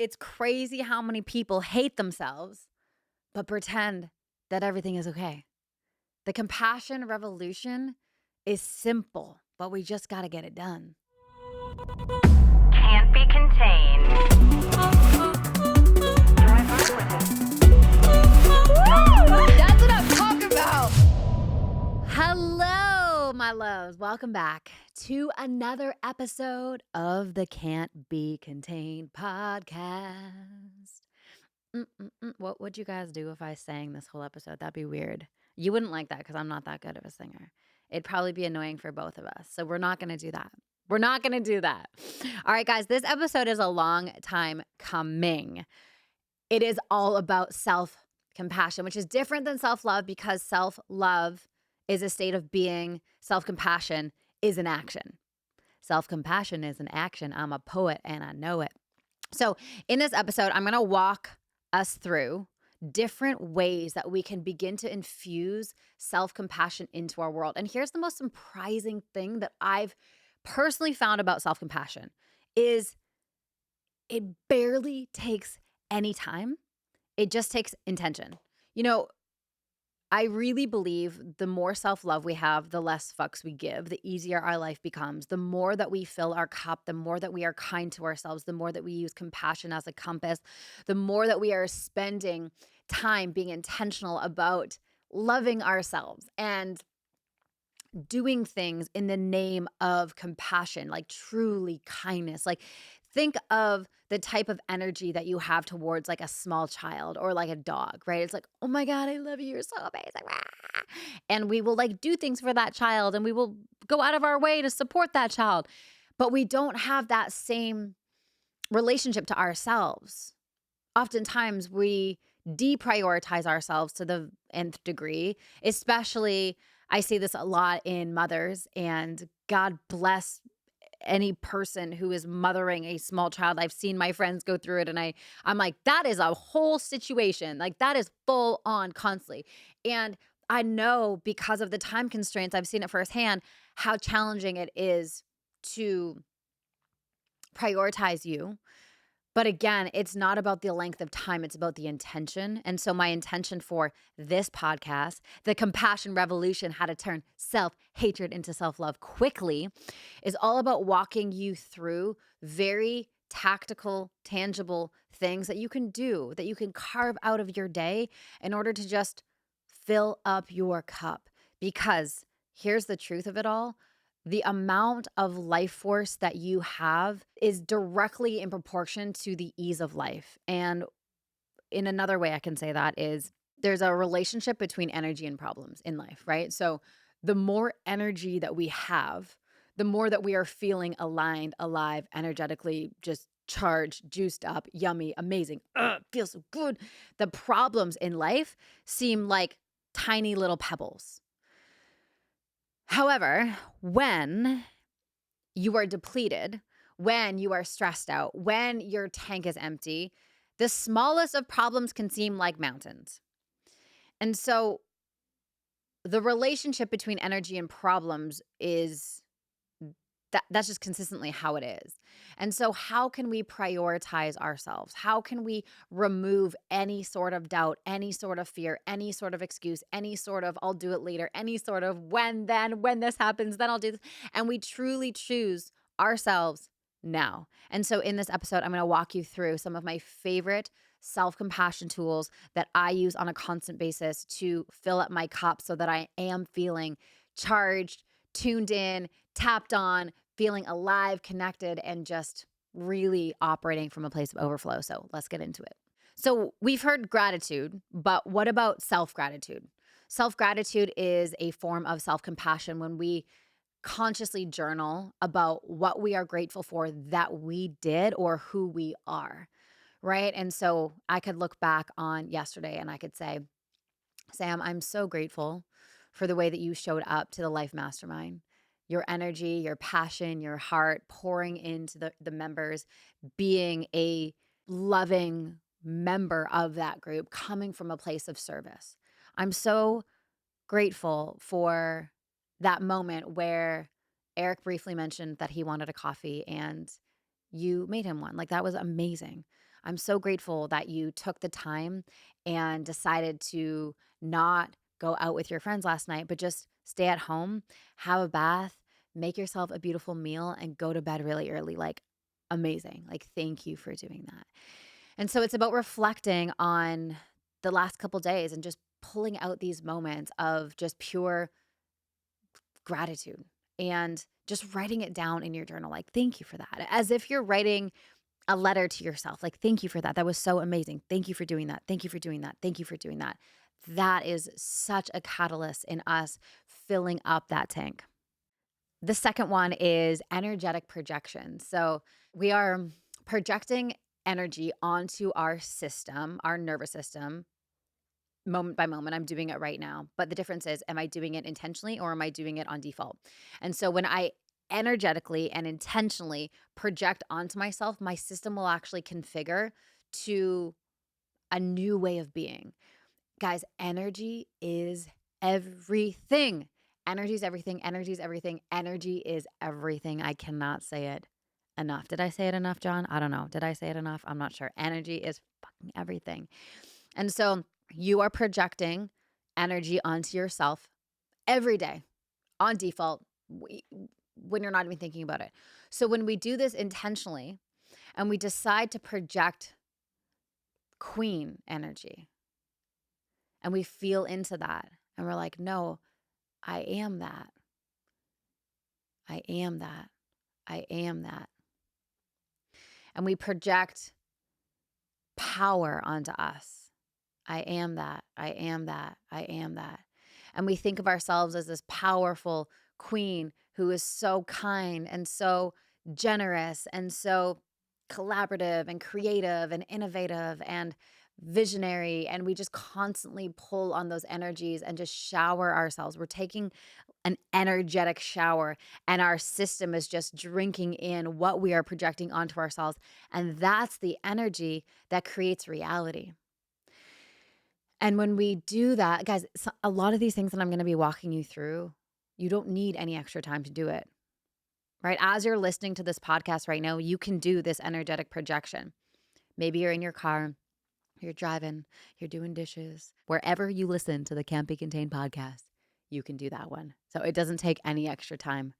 It's crazy how many people hate themselves, but pretend that everything is okay. The compassion revolution is simple, but we just got to get it done. Can't be contained. That's what I'm talking about. Hello, my loves. Welcome back to another episode of the Can't Be Contained podcast. What would you guys do if I sang this whole episode? That'd be weird. You wouldn't like that because I'm not that good of a singer. It'd probably be annoying for both of us. So we're not going to do that. We're not going to do that. All right, guys, this episode is a long time coming. It is all about self-compassion, which is different than self-love because self-love is a state of being. Self-compassion is an action. Self-compassion is an action. I'm a poet and I know it. So in this episode, I'm going to walk us through different ways that we can begin to infuse self-compassion into our world. And here's the most surprising thing that I've personally found about self-compassion is it barely takes any time. It just takes intention. You know, I really believe the more self-love we have, the less fucks we give, the easier our life becomes. The more that we fill our cup, the more that we are kind to ourselves, the more that we use compassion as a compass, the more that we are spending time being intentional about loving ourselves and doing things in the name of compassion, like truly kindness. Like think of the type of energy that you have towards like a small child or like a dog, right? It's like, oh my God, I love you. You're so amazing. And we will like do things for that child and we will go out of our way to support that child. But we don't have that same relationship to ourselves. Oftentimes we deprioritize ourselves to the nth degree, especially I see this a lot in mothers, and God bless any person who is mothering a small child. I've seen my friends go through it and I'm like, that is a whole situation. Like that is full on constantly. And I know because of the time constraints, I've seen it firsthand, how challenging it is to prioritize you. But again, it's not about the length of time, it's about the intention. And so my intention for this podcast, The Compassion Revolution, How to Turn Self-Hatred into Self-Love Quickly, is all about walking you through very tactical, tangible things that you can do, that you can carve out of your day in order to just fill up your cup. Because here's the truth of it all. The amount of life force that you have is directly in proportion to the ease of life. And in another way I can say that is there's a relationship between energy and problems in life, right? So the more energy that we have, the more that we are feeling aligned, alive, energetically, just charged, juiced up, yummy, amazing, feels so good. The problems in life seem like tiny little pebbles. However, when you are depleted, when you are stressed out, when your tank is empty, the smallest of problems can seem like mountains. And so the relationship between energy and problems is that's just consistently how it is. And so how can we prioritize ourselves? How can we remove any sort of doubt, any sort of fear, any sort of excuse, any sort of I'll do it later, any sort of when this happens, then I'll do this. And we truly choose ourselves now. And so in this episode, I'm going to walk you through some of my favorite self-compassion tools that I use on a constant basis to fill up my cup so that I am feeling charged, tuned in, tapped on, feeling alive, connected, and just really operating from a place of overflow. So let's get into it. So we've heard gratitude, but what about self-gratitude? Self-gratitude is a form of self-compassion when we consciously journal about what we are grateful for that we did or who we are, right? And so I could look back on yesterday and I could say, Sam, I'm so grateful for the way that you showed up to the Life Mastermind. Your energy, your passion, your heart pouring into the members, being a loving member of that group, coming from a place of service. I'm so grateful for that moment where Eric briefly mentioned that he wanted a coffee and you made him one. Like that was amazing. I'm so grateful that you took the time and decided to not go out with your friends last night, but just stay at home, have a bath, make yourself a beautiful meal, and go to bed really early. Like, amazing. Like, thank you for doing that. And so it's about reflecting on the last couple days and just pulling out these moments of just pure gratitude and just writing it down in your journal. Like, thank you for that. As if you're writing a letter to yourself. Like, thank you for that. That was so amazing. Thank you for doing that. Thank you for doing that. Thank you for doing that. That is such a catalyst in us filling up that tank. The second one is energetic projection. So we are projecting energy onto our system, our nervous system, moment by moment. I'm doing it right now. But the difference is, am I doing it intentionally or am I doing it on default? And so when I energetically and intentionally project onto myself, my system will actually configure to a new way of being. Guys, energy is everything. Energy is everything. Energy is everything. Energy is everything. I cannot say it enough. Did I say it enough, John? I don't know. Did I say it enough? I'm not sure. Energy is fucking everything. And so you are projecting energy onto yourself every day on default when you're not even thinking about it. So when we do this intentionally and we decide to project queen energy and we feel into that and we're like, no, I am that. I am that. I am that. And we project power onto us. I am that. I am that. I am that. And we think of ourselves as this powerful queen who is so kind and so generous and so collaborative and creative and innovative and visionary. And we just constantly pull on those energies and just shower ourselves. We're taking an energetic shower, and our system is just drinking in what we are projecting onto ourselves. And that's the energy that creates reality. And when we do that, guys, a lot of these things that I'm going to be walking you through, you don't need any extra time to do it, right? As you're listening to this podcast right now, you can do this energetic projection. Maybe you're in your car, you're driving, you're doing dishes, wherever you listen to the Can't Be Contained podcast, you can do that one. So it doesn't take any extra time.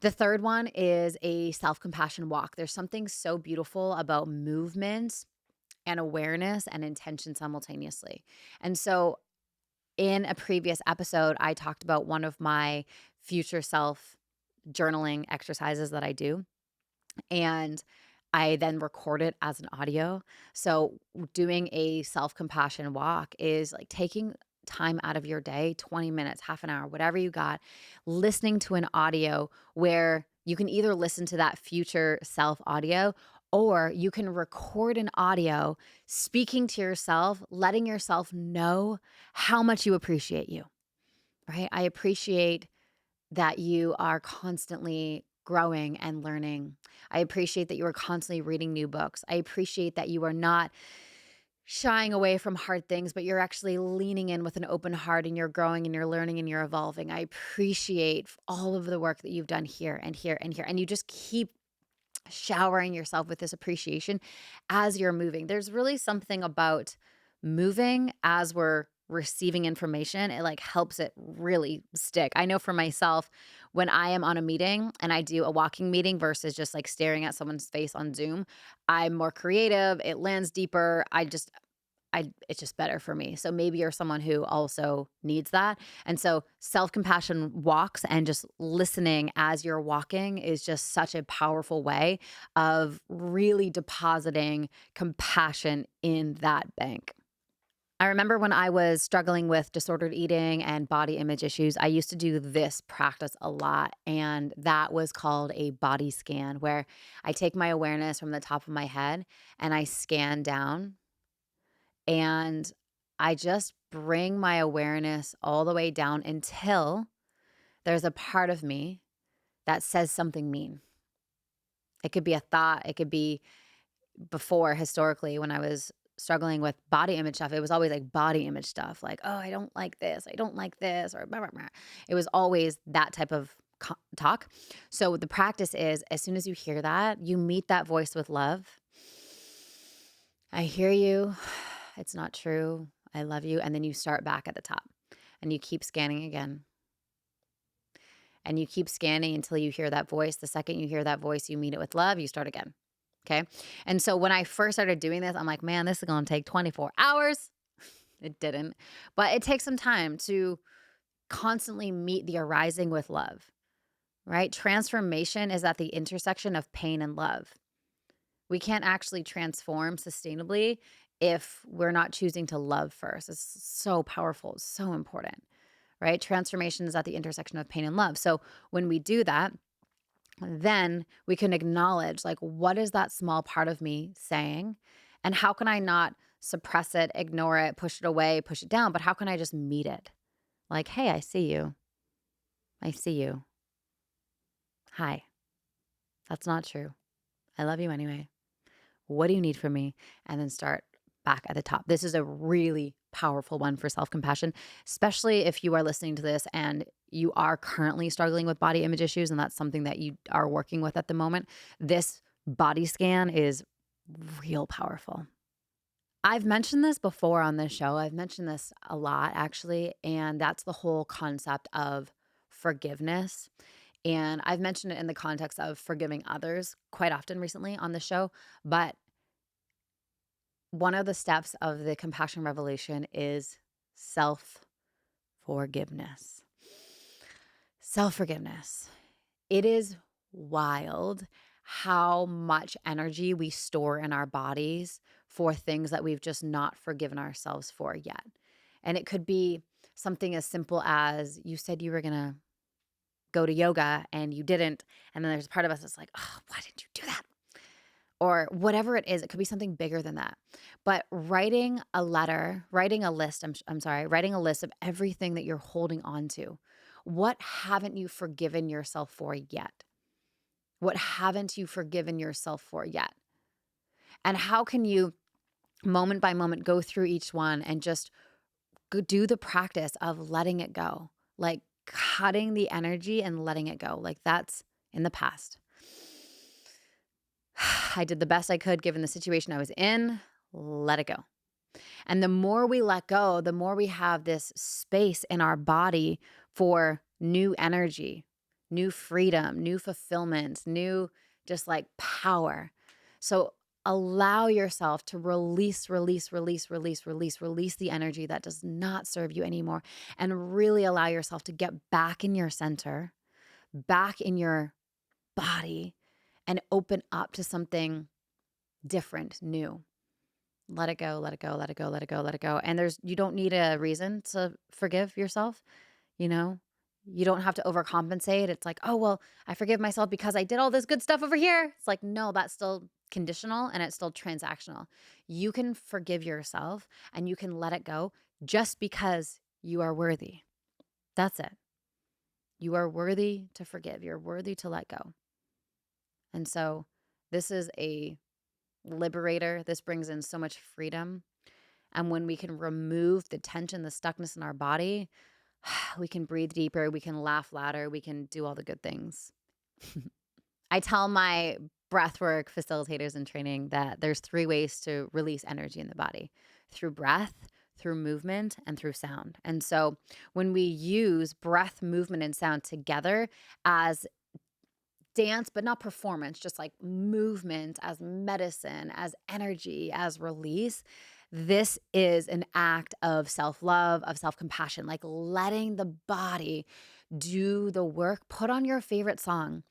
The third one is a self-compassion walk. There's something so beautiful about movement and awareness and intention simultaneously. And so in a previous episode, I talked about one of my future self journaling exercises that I do. And I then record it as an audio. So doing a self-compassion walk is like taking time out of your day, 20 minutes, half an hour, whatever you got, listening to an audio where you can either listen to that future self audio or you can record an audio speaking to yourself, letting yourself know how much you appreciate you, right? I appreciate that you are constantly growing and learning. I appreciate that you are constantly reading new books. I appreciate that you are not shying away from hard things, but you're actually leaning in with an open heart and you're growing and you're learning and you're evolving. I appreciate all of the work that you've done here and here and here. And you just keep showering yourself with this appreciation as you're moving. There's really something about moving as we're receiving information. It like helps it really stick. I know for myself, when I am on a meeting and I do a walking meeting versus just like staring at someone's face on Zoom, I'm more creative. It lands deeper. It's just better for me. So maybe you're someone who also needs that. And so self-compassion walks and just listening as you're walking is just such a powerful way of really depositing compassion in that bank. I remember when I was struggling with disordered eating and body image issues, I used to do this practice a lot. And that was called a body scan, where I take my awareness from the top of my head and I scan down and I just bring my awareness all the way down until there's a part of me that says something mean. It could be a thought. It could be before, historically, when I was struggling with body image stuff, it was always like body image stuff, like, oh, I don't like this. I don't like this, or blah, blah, blah. It was always that type of talk. So the practice is, as soon as you hear that, you meet that voice with love I hear you. It's not true. I love you. And then you start back at the top and you keep scanning again. And you keep scanning until you hear that voice. The second you hear that voice, you meet it with love, you start again. Okay. And so when I first started doing this, I'm like, man, this is going to take 24 hours. It didn't. But it takes some time to constantly meet the arising with love, right? Transformation is at the intersection of pain and love. We can't actually transform sustainably if we're not choosing to love first. It's so powerful, it's so important, right? Transformation is at the intersection of pain and love. So when we do that, then we can acknowledge, like, what is that small part of me saying? And how can I not suppress it, ignore it, push it away, push it down? But how can I just meet it? Like, hey, I see you. I see you. Hi. That's not true. I love you anyway. What do you need from me? And then start back at the top. This is a really powerful one for self compassion, especially if you are listening to this and you are currently struggling with body image issues and that's something that you are working with at the moment. This body scan is real powerful. I've mentioned this before on this show. I've mentioned this a lot, actually. And that's the whole concept of forgiveness. And I've mentioned it in the context of forgiving others quite often recently on the show. But one of the steps of the compassion revolution is self forgiveness. Self forgiveness. It is wild how much energy we store in our bodies for things that we've just not forgiven ourselves for yet. And it could be something as simple as you said you were going to go to yoga and you didn't. And then there's a part of us that's like, oh, why didn't you do that? Or whatever it is, it could be something bigger than that. But writing a letter, writing a list, I'm sorry, writing a list of everything that you're holding on to. What haven't you forgiven yourself for yet? What haven't you forgiven yourself for yet? And how can you, moment by moment, go through each one and just do the practice of letting it go, like cutting the energy and letting it go? Like that's in the past. I did the best I could given the situation I was in. Let it go. And the more we let go, the more we have this space in our body for new energy, new freedom, new fulfillment, new just like power. So allow yourself to release the energy that does not serve you anymore. And really allow yourself to get back in your center, back in your body, and open up to something different, new. Let it go, let it go, let it go, let it go, let it go. And you don't need a reason to forgive yourself, you know? You don't have to overcompensate. It's like, oh, well, I forgive myself because I did all this good stuff over here. It's like, no, that's still conditional and it's still transactional. You can forgive yourself and you can let it go just because you are worthy. That's it. You are worthy to forgive. You're worthy to let go. And so this is a liberator. This brings in so much freedom. And when we can remove the tension, the stuckness in our body, we can breathe deeper, we can laugh louder, we can do all the good things. I tell my breathwork facilitators in training that there's 3 ways to release energy in the body: through breath, through movement, and through sound. And so when we use breath, movement, and sound together as dance, but not performance, just like movement as medicine, as energy, as release. This is an act of self love, of self compassion, like letting the body do the work. Put on your favorite song.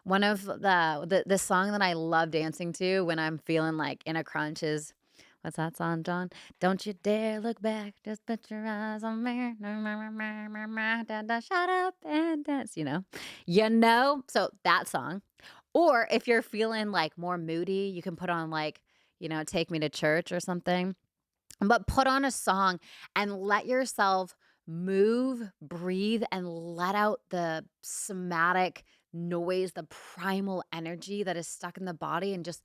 One of the song that I love dancing to when I'm feeling like in a crunch is, what's that song, John? Don't you dare look back, just put your eyes on me. Shut up and dance, you know? So that song. Or if you're feeling like more moody, you can put on like, Take Me to Church or something. But put on a song and let yourself move, breathe, and let out the somatic noise, the primal energy that is stuck in the body, and just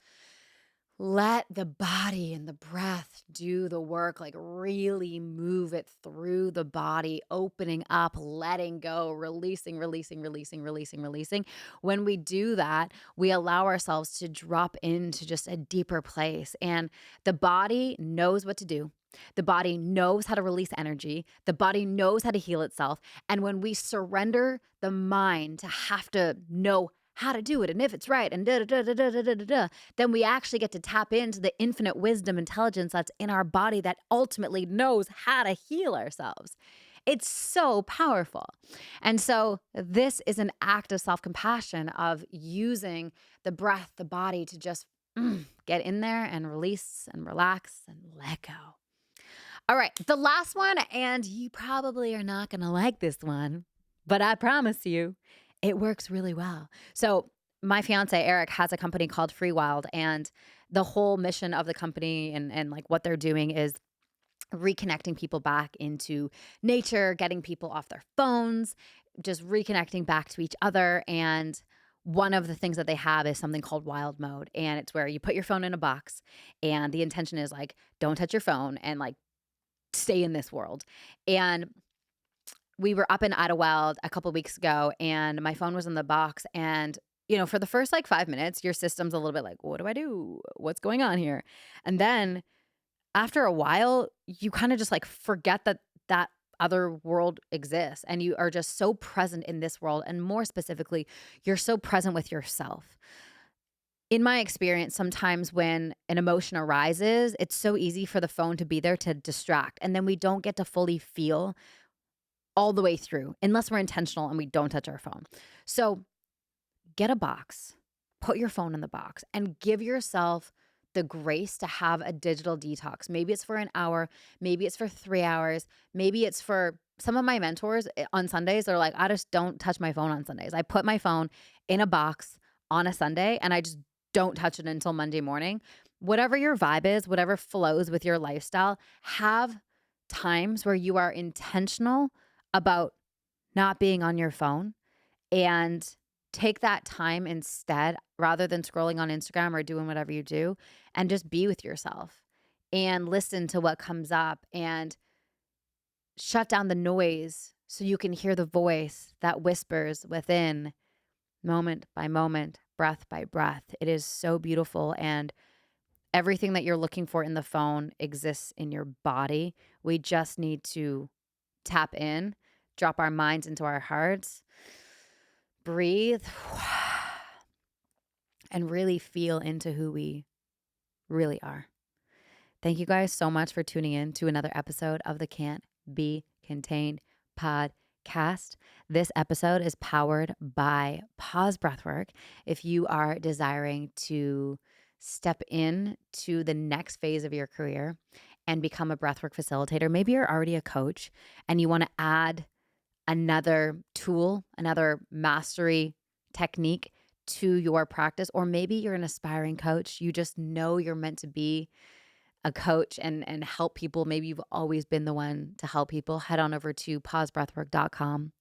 let the body and the breath do the work, like really move it through the body, opening up, letting go, releasing, releasing, releasing, releasing, releasing. When we do that, we allow ourselves to drop into just a deeper place. And the body knows what to do. The body knows how to release energy. The body knows how to heal itself. And when we surrender the mind to have to know how to do it and if it's right and da da da da da da da da, then we actually get to tap into the infinite wisdom, intelligence that's in our body that ultimately knows how to heal ourselves. It's so powerful. And so, this is an act of self compassion, of using the breath, the body to just get in there and release and relax and let go. All right, the last one, and you probably are not going to like this one, but I promise you, it works really well. So, my fiance Eric has a company called Freewild, and the whole mission of the company and like what they're doing is reconnecting people back into nature, getting people off their phones, just reconnecting back to each other. And one of the things that they have is something called wild mode. And it's where you put your phone in a box, and the intention is like, don't touch your phone and like stay in this world. And we were up in Idlewild a couple weeks ago, and my phone was in the box. And, for the first like 5 minutes, your system's a little bit like, what do I do? What's going on here? And then after a while, you kind of just like forget that that other world exists, and you are just so present in this world. And more specifically, you're so present with yourself. In my experience, sometimes when an emotion arises, it's so easy for the phone to be there to distract. And then we don't get to fully feel all the way through unless we're intentional and we don't touch our phone. So get a box, put your phone in the box, and give yourself the grace to have a digital detox. Maybe it's for an hour, maybe it's for 3 hours, maybe it's for some of my mentors on Sundays. They're like, I just don't touch my phone on Sundays. I put my phone in a box on a Sunday and I just don't touch it until Monday morning. Whatever your vibe is, whatever flows with your lifestyle, have times where you are intentional about not being on your phone, and take that time instead, rather than scrolling on Instagram or doing whatever you do, and just be with yourself and listen to what comes up and shut down the noise so you can hear the voice that whispers within, moment by moment, breath by breath. It is so beautiful. And everything that you're looking for in the phone exists in your body. We just need to tap in, drop our minds into our hearts, breathe, and really feel into who we really are. Thank you guys so much for tuning in to another episode of the Can't Be Contained podcast. This episode is powered by Pause Breathwork. If you are desiring to step in to the next phase of your career and become a breathwork facilitator, maybe you're already a coach and you want to add another tool, another mastery technique to your practice, or maybe you're an aspiring coach. You just know you're meant to be a coach and help people. Maybe you've always been the one to help people. Head on over to pausebreathwork.com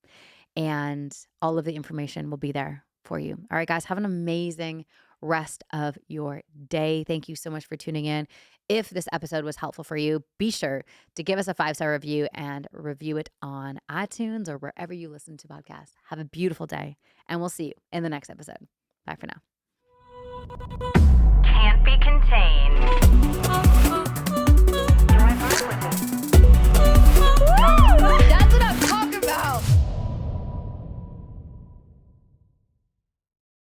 and all of the information will be there for you. All right, guys, have an amazing rest of your day. Thank you so much for tuning in. If this episode was helpful for you, be sure to give us a 5-star review and review it on iTunes or wherever you listen to podcasts. Have a beautiful day, and we'll see you in the next episode. Bye for now. Can't be contained.